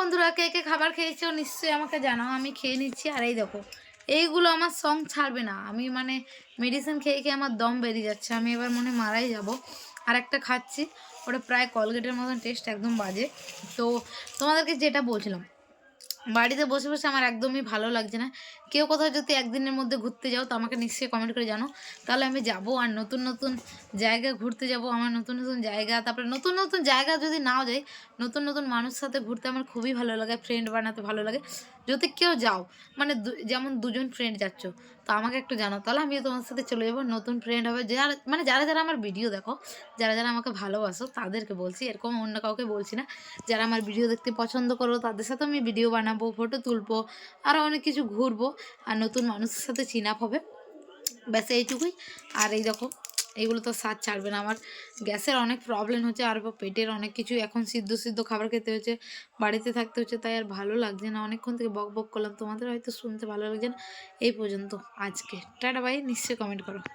বন্ধুরা, কে কে খাবার খেয়েছো নিশ্চয়ই আমাকে জানাও। আমি খেয়ে নিচ্ছি। আর এই দেখো, এইগুলো আমার সং ছাড়বে না। আমি মানে মেডিসিন খেয়ে খেয়ে আমার দম বেরিয়ে যাচ্ছে, আমি এবার মনে মারাই যাব। আর একটা খাচ্ছি, ওটা প্রায় কলগেটের মতন টেস্ট, একদম বাজে। তো তোমাদেরকে যেটা বলছিলাম, বাড়িতে বসে বসে আমার একদমই ভালো লাগছে না। কেউ কোথাও যদি একদিনের মধ্যে ঘুরতে যাও তো আমাকে নিশ্চয়ই কমেন্ট করে জানো, তাহলে আমি যাব। আর নতুন নতুন জায়গায় ঘুরতে যাব। আমার নতুন নতুন জায়গা, তারপরে নতুন নতুন জায়গা যদি নাও যাই, নতুন নতুন মানুষের সাথে ঘুরতে আমার খুবই ভালো লাগে, ফ্রেন্ড বানাতে ভালো লাগে। যদি কেউ যাও, মানে যেমন দুজন ফ্রেন্ড যাচ্ছ, তো আমাকে একটু জানো, তাহলে আমিও তোমার সাথে চলে যাবো। নতুন ফ্রেন্ড হবে, যারা মানে যারা যারা আমার ভিডিও দেখো, যারা যারা আমাকে ভালোবাসো তাদেরকে বলছি, এরকম অন্য কাউকে বলছি না। যারা আমার ভিডিও দেখতে পছন্দ করো তাদের সাথে আমি ভিডিও বানাবো, ফটো তুলবো, আরও অনেক কিছু ঘুরবো, আর নতুন মানুষের সাথে চিন আপ হবে। ব্যাস এইটুকুই। আর এই দেখো, এইগুলো তো স্বাদ ছাড়বে না। আমার গ্যাসের অনেক প্রবলেম হচ্ছে, আর পেটের অনেক কিছু, এখন সিদ্ধ সিদ্ধ খাবার খেতে হচ্ছে, বাড়িতে থাকতে হচ্ছে, তাই আর ভালো লাগছে না। অনেকক্ষণ থেকে বক বক করলাম, তোমাদের হয়তো শুনতে ভালো লাগছে না। এই পর্যন্ত আজকে, টাটা বাই। নিশ্চয়ই কমেন্ট করো।